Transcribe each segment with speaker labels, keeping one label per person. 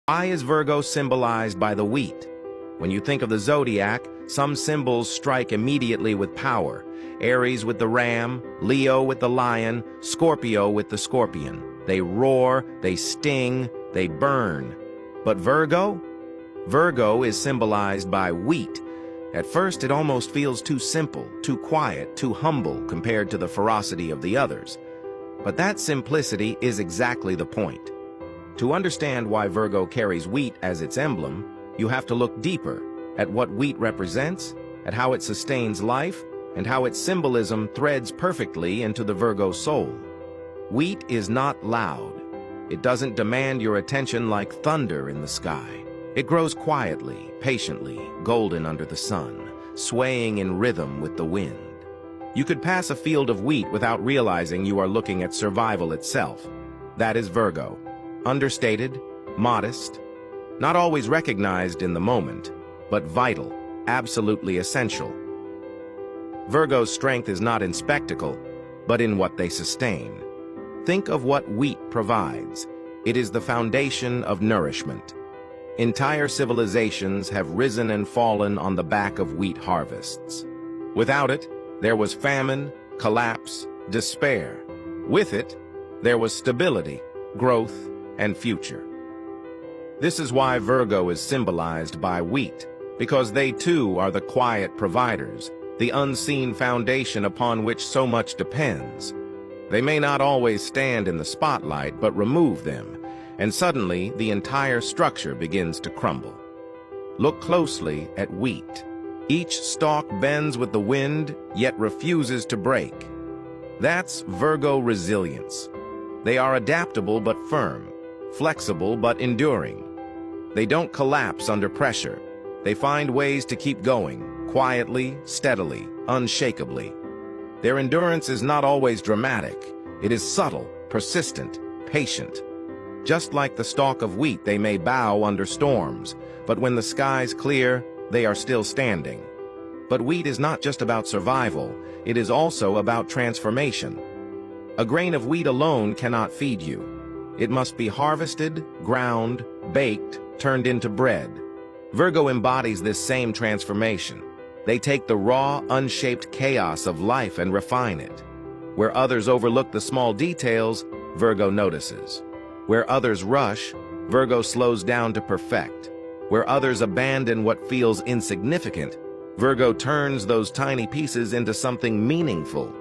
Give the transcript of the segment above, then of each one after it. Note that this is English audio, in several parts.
Speaker 1: Why is Virgo symbolized by the wheat? When you think of the zodiac, some symbols strike immediately with power. Aries with the ram, Leo with the lion, Scorpio with the scorpion. They roar, they sting, they burn. But Virgo? Virgo is symbolized by wheat. At first, it almost feels too simple, too quiet, too humble compared to the ferocity of the others. But that simplicity is exactly the point. To understand why Virgo carries wheat as its emblem, you have to look deeper at what wheat represents, at how it sustains life, and how its symbolism threads perfectly into the Virgo soul. Wheat is not loud. It doesn't demand your attention like thunder in the sky. It grows quietly, patiently, golden under the sun, swaying in rhythm with the wind. You could pass a field of wheat without realizing you are looking at survival itself. That is Virgo. Understated, modest, not always recognized in the moment, but vital, absolutely essential. Virgo's strength is not in spectacle, but in what they sustain. Think of what wheat provides. It is the foundation of nourishment. Entire civilizations have risen and fallen on the back of wheat harvests. Without it, there was famine, collapse, despair. With it, there was stability, growth, and future. This is why Virgo is symbolized by wheat, because they too are the quiet providers, the unseen foundation upon which so much depends. They may not always stand in the spotlight, but remove them, and suddenly the entire structure begins to crumble. Look closely at wheat. Each stalk bends with the wind, yet refuses to break. That's Virgo resilience. They are adaptable but firm, flexible but enduring. They don't collapse under pressure. They find ways to keep going, quietly, steadily, unshakably. Their endurance is not always dramatic. It is subtle, persistent, patient. Just like the stalk of wheat, they may bow under storms, but when the skies clear, they are still standing. But wheat is not just about survival, it is also about transformation. A grain of wheat alone cannot feed you. It must be harvested, ground, baked, turned into bread. Virgo embodies this same transformation. They take the raw, unshaped chaos of life and refine it. Where others overlook the small details, Virgo notices. Where others rush, Virgo slows down to perfect. Where others abandon what feels insignificant, Virgo turns those tiny pieces into something meaningful.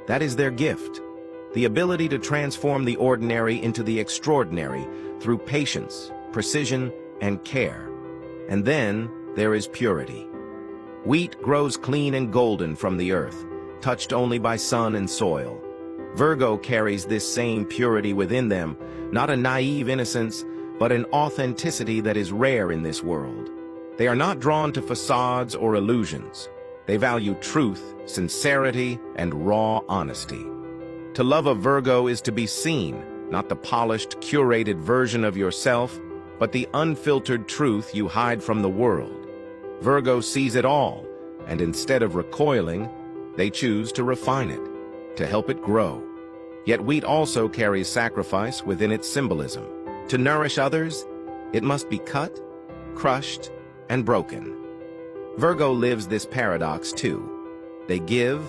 Speaker 1: That is their gift. The ability to transform the ordinary into the extraordinary through patience, precision, and care. And then there is purity. Wheat grows clean and golden from the earth, touched only by sun and soil. Virgo carries this same purity within them, not a naive innocence, but an authenticity that is rare in this world. They are not drawn to facades or illusions. They value truth, sincerity, and raw honesty. To love a Virgo is to be seen, not the polished, curated version of yourself, but the unfiltered truth you hide from the world. Virgo sees it all, and instead of recoiling, they choose to refine it, to help it grow. Yet wheat also carries sacrifice within its symbolism. To nourish others, it must be cut, crushed, and broken. Virgo lives this paradox too. They give,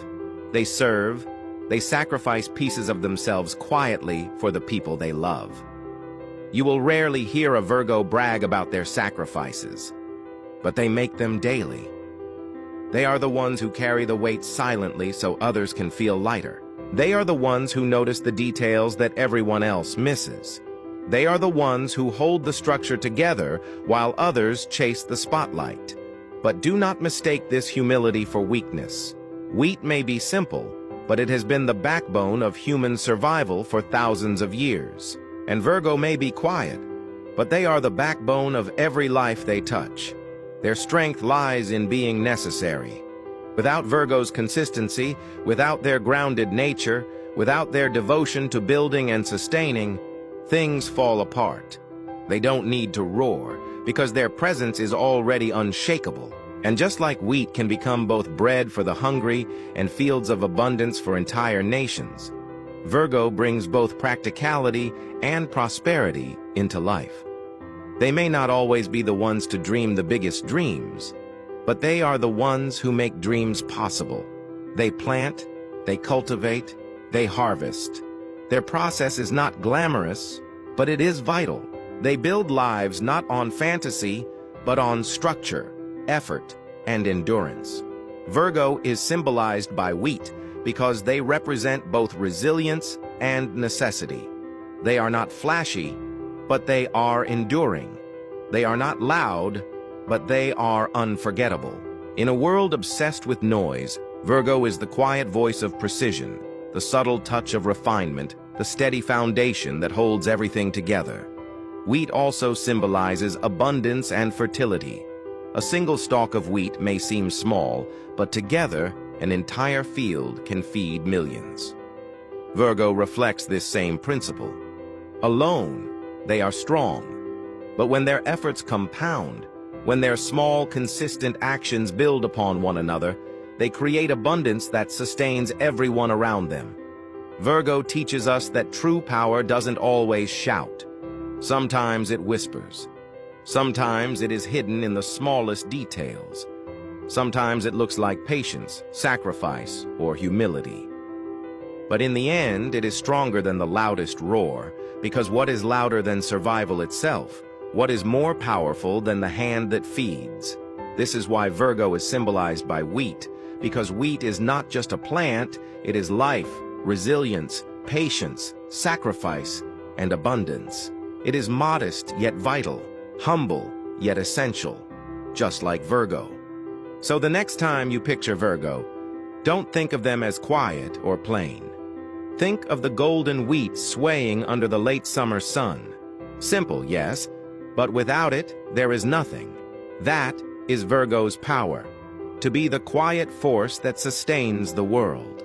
Speaker 1: they serve, they sacrifice pieces of themselves quietly for the people they love. You will rarely hear a Virgo brag about their sacrifices, but they make them daily. They are the ones who carry the weight silently so others can feel lighter. They are the ones who notice the details that everyone else misses. They are the ones who hold the structure together while others chase the spotlight. But do not mistake this humility for weakness. Wheat may be simple, but it has been the backbone of human survival for thousands of years. And Virgo may be quiet, but they are the backbone of every life they touch. Their strength lies in being necessary. Without Virgo's consistency, without their grounded nature, without their devotion to building and sustaining, things fall apart. They don't need to roar, because their presence is already unshakable. And just like wheat can become both bread for the hungry and fields of abundance for entire nations, Virgo brings both practicality and prosperity into life. They may not always be the ones to dream the biggest dreams, but they are the ones who make dreams possible. They plant, they cultivate, they harvest. Their process is not glamorous, but it is vital. They build lives not on fantasy, but on structure, effort, and endurance. Virgo is symbolized by wheat because they represent both resilience and necessity. They are not flashy, but they are enduring. They are not loud, but they are unforgettable. In a world obsessed with noise, Virgo is the quiet voice of precision, the subtle touch of refinement, the steady foundation that holds everything together. Wheat also symbolizes abundance and fertility. A single stalk of wheat may seem small, but together, an entire field can feed millions. Virgo reflects this same principle. Alone, they are strong. But when their efforts compound, when their small, consistent actions build upon one another, they create abundance that sustains everyone around them. Virgo teaches us that true power doesn't always shout. Sometimes it whispers. Sometimes it is hidden in the smallest details. Sometimes it looks like patience, sacrifice, or humility. But in the end, it is stronger than the loudest roar, because what is louder than survival itself? What is more powerful than the hand that feeds? This is why Virgo is symbolized by wheat, because wheat is not just a plant, it is life, resilience, patience, sacrifice, and abundance. It is modest yet vital, humble yet essential, just like Virgo. So the next time you picture Virgo, don't think of them as quiet or plain. Think of the golden wheat swaying under the late summer sun. Simple, yes, but without it, there is nothing. That is Virgo's power, to be the quiet force that sustains the world.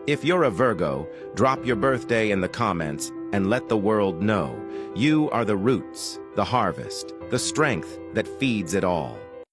Speaker 1: If you're a Virgo, drop your birthday in the comments and let the world know you are the roots, the harvest, the strength that feeds it all.